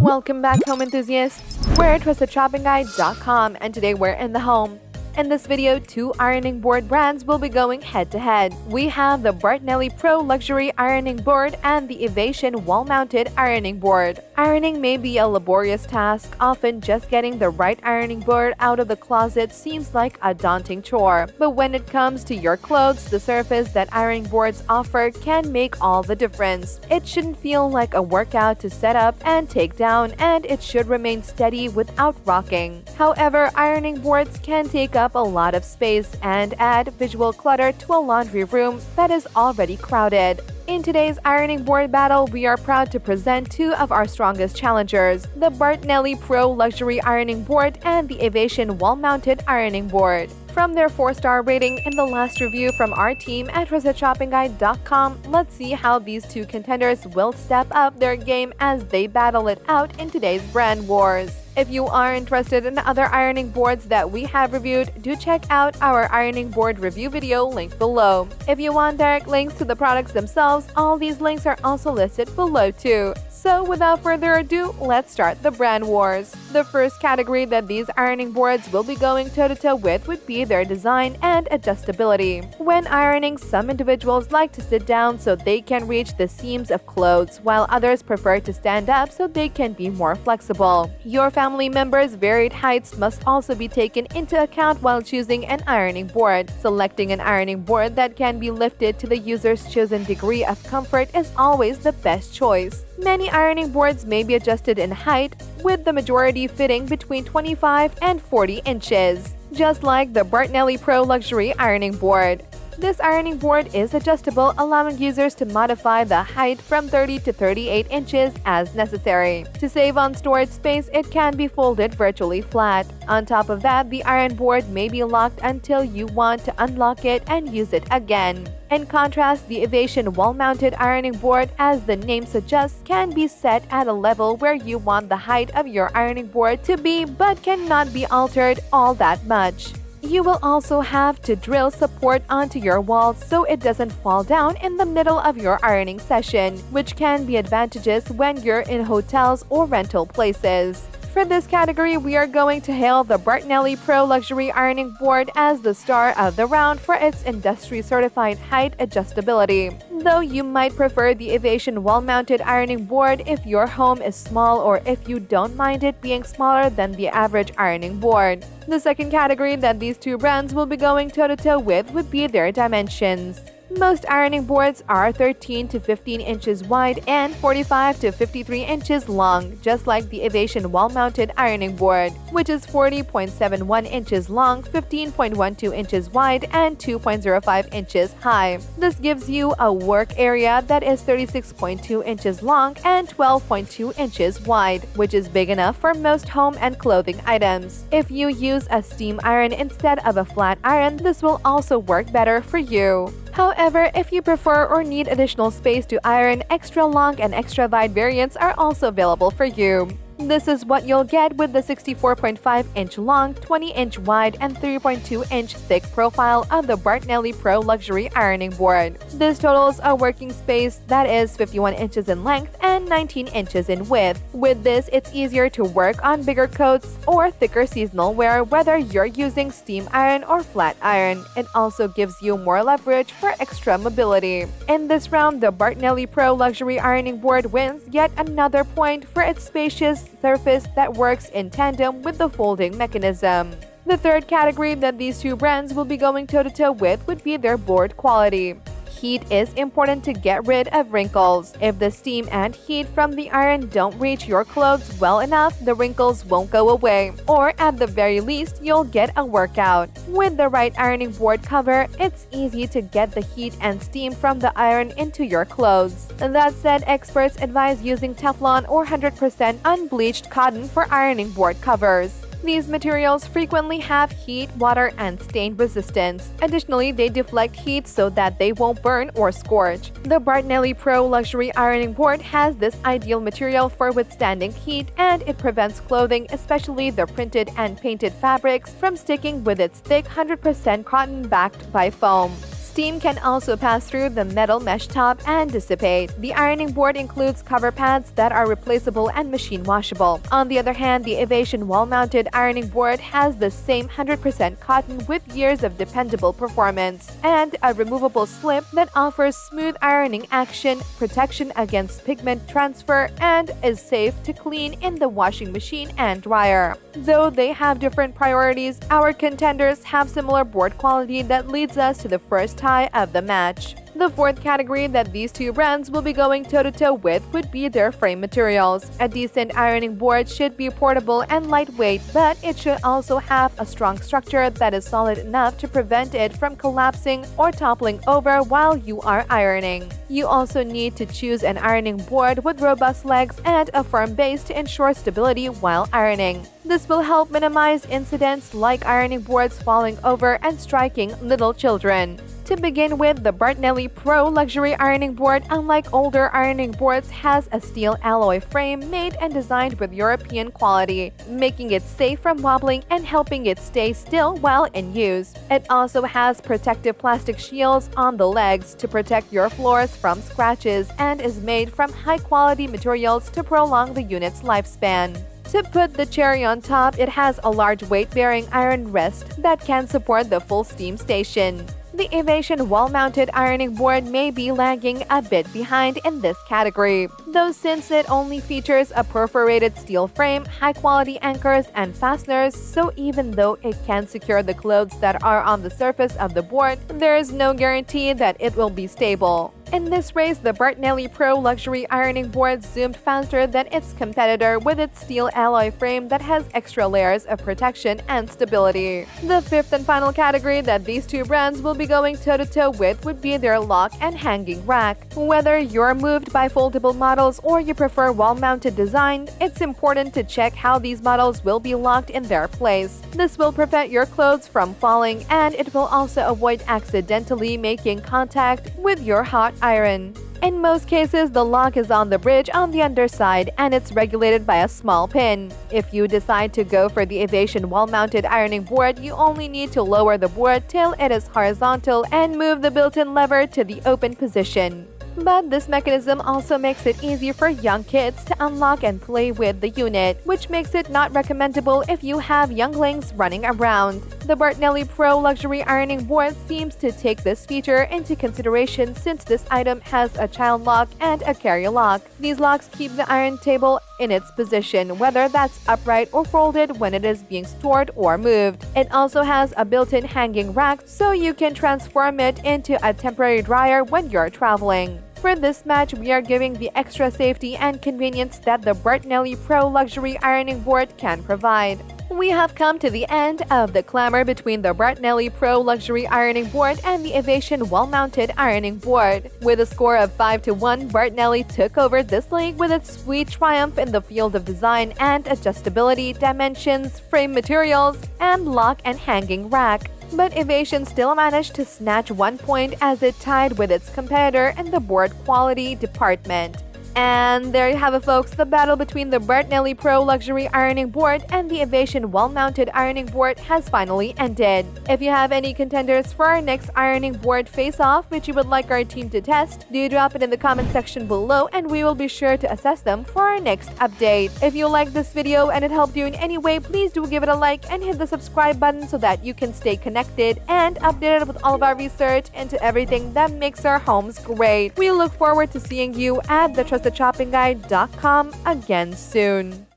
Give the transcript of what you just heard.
Welcome back, home enthusiasts. We're at TrustedShoppingGuide.com, and today we're in the home. In this video, two ironing board brands will be going head-to-head. We have the Bartnelli Pro Luxury Ironing Board and the Ivation Wall-Mounted Ironing Board. Ironing may be a laborious task. Often, just getting the right ironing board out of the closet seems like a daunting chore. But when it comes to your clothes, the surface that ironing boards offer can make all the difference. It shouldn't feel like a workout to set up and take down, and it should remain steady without rocking. However, ironing boards can take up a lot of space and add visual clutter to a laundry room that is already crowded. In today's ironing board battle, we are proud to present two of our strongest challengers, the Bartnelli Pro Luxury Ironing Board and the Ivation Wall-Mounted Ironing Board. From their 4-star rating in the last review from our team at TrustedShoppingGuide.com, let's see how these two contenders will step up their game as they battle it out in today's brand wars. If you are interested in other ironing boards that we have reviewed, do check out our ironing board review video linked below. If you want direct links to the products themselves, all these links are also listed below too. So without further ado, let's start the brand wars. The first category that these ironing boards will be going toe-to-toe with would be their design and adjustability. When ironing, some individuals like to sit down so they can reach the seams of clothes, while others prefer to stand up so they can be more flexible. Your family members' varied heights must also be taken into account while choosing an ironing board. Selecting an ironing board that can be lifted to the user's chosen degree of comfort is always the best choice. Many ironing boards may be adjusted in height, with the majority fitting between 25 and 40 inches, just like the Bartnelli Pro Luxury Ironing Board. This ironing board is adjustable, allowing users to modify the height from 30 to 38 inches as necessary. To save on storage space, it can be folded virtually flat. On top of that, the iron board may be locked until you want to unlock it and use it again. In contrast, the Ivation Wall-Mounted Ironing Board, as the name suggests, can be set at a level where you want the height of your ironing board to be but cannot be altered all that much. You will also have to drill support onto your walls so it doesn't fall down in the middle of your ironing session, which can be advantageous when you're in hotels or rental places. For this category, we are going to hail the Bartnelli Pro Luxury Ironing Board as the star of the round for its industry-certified height adjustability. Though you might prefer the Ivation Wall-Mounted Ironing Board if your home is small or if you don't mind it being smaller than the average ironing board. The second category that these two brands will be going toe-to-toe with would be their dimensions. Most ironing boards are 13 to 15 inches wide and 45 to 53 inches long, just like the Ivation Wall-Mounted Ironing Board, which is 40.71 inches long, 15.12 inches wide, and 2.05 inches high. This gives you a work area that is 36.2 inches long and 12.2 inches wide, which is big enough for most home and clothing items. If you use a steam iron instead of a flat iron, this will also work better for you. However, if you prefer or need additional space to iron, extra long and extra wide variants are also available for you. This is what you'll get with the 64.5-inch long, 20-inch wide, and 3.2-inch thick profile of the Bartnelli Pro Luxury Ironing Board. This totals a working space that is 51 inches in length and 19 inches in width. With this, it's easier to work on bigger coats or thicker seasonal wear, whether you're using steam iron or flat iron. It also gives you more leverage for extra mobility. In this round, the Bartnelli Pro Luxury Ironing Board wins yet another point for its spacious surface that works in tandem with the folding mechanism. The third category that these two brands will be going toe-to-toe with would be their board quality. Heat is important to get rid of wrinkles. If the steam and heat from the iron don't reach your clothes well enough, the wrinkles won't go away, or at the very least, you'll get a workout. With the right ironing board cover, it's easy to get the heat and steam from the iron into your clothes. That said, experts advise using Teflon or 100% unbleached cotton for ironing board covers. These materials frequently have heat, water, and stain resistance. Additionally, they deflect heat so that they won't burn or scorch. The Bartnelli Pro Luxury Ironing Board has this ideal material for withstanding heat, and it prevents clothing, especially the printed and painted fabrics, from sticking with its thick 100% cotton backed by foam. Steam can also pass through the metal mesh top and dissipate. The ironing board includes cover pads that are replaceable and machine washable. On the other hand, the Ivation wall-mounted ironing board has the same 100% cotton with years of dependable performance and a removable slip that offers smooth ironing action, protection against pigment transfer, and is safe to clean in the washing machine and dryer. Though they have different priorities, our contenders have similar board quality that leads us to the first tie of the match. The fourth category that these two brands will be going toe-to-toe with would be their frame materials. A decent ironing board should be portable and lightweight, but it should also have a strong structure that is solid enough to prevent it from collapsing or toppling over while you are ironing. You also need to choose an ironing board with robust legs and a firm base to ensure stability while ironing. This will help minimize incidents like ironing boards falling over and striking little children. To begin with, the Bartnelli Pro luxury ironing board, unlike older ironing boards, has a steel alloy frame made and designed with European quality, making it safe from wobbling and helping it stay still while in use. It also has protective plastic shields on the legs to protect your floors from scratches and is made from high-quality materials to prolong the unit's lifespan. To put the cherry on top, it has a large weight-bearing iron wrist that can support the full steam station. The Ivation wall-mounted ironing board may be lagging a bit behind in this category, though since it only features a perforated steel frame, high-quality anchors, and fasteners, so even though it can secure the clothes that are on the surface of the board, there is no guarantee that it will be stable. In this race, the Bartnelli Pro luxury ironing board zoomed faster than its competitor with its steel alloy frame that has extra layers of protection and stability. The fifth and final category that these two brands will be going toe-to-toe with would be their lock and hanging rack. Whether you're moved by foldable models or you prefer wall-mounted design, it's important to check how these models will be locked in their place. This will prevent your clothes from falling, and it will also avoid accidentally making contact with your hot iron. In most cases, the lock is on the bridge on the underside and it's regulated by a small pin. If you decide to go for the Ivation wall-mounted ironing board, you only need to lower the board till it is horizontal and move the built-in lever to the open position. But this mechanism also makes it easy for young kids to unlock and play with the unit, which makes it not recommendable if you have younglings running around. The Bartnelli Pro luxury ironing board seems to take this feature into consideration since this item has a child lock and a carry lock. These locks keep the iron table in its position, whether that's upright or folded when it is being stored or moved. It also has a built-in hanging rack, so you can transform it into a temporary dryer when you're traveling. For this match, we are giving the extra safety and convenience that the Bartnelli Pro luxury ironing board can provide. We have come to the end of the clamor between the Bartnelli Pro luxury ironing board and the Ivation wall-mounted ironing board. With a score of 5-1, Bartnelli took over this league with its sweet triumph in the field of design and adjustability, dimensions, frame materials, and lock and hanging rack. But Ivation still managed to snatch 1 point as it tied with its competitor in the board quality department. And there you have it, folks, the battle between the Bartnelli Pro luxury ironing board and the Ivation wall-mounted ironing board has finally ended. If you have any contenders for our next ironing board face-off which you would like our team to test, do drop it in the comment section below and we will be sure to assess them for our next update. If you liked this video and it helped you in any way, please do give it a like and hit the subscribe button so that you can stay connected and updated with all of our research into everything that makes our homes great. We look forward to seeing you at the adjustability.com again soon.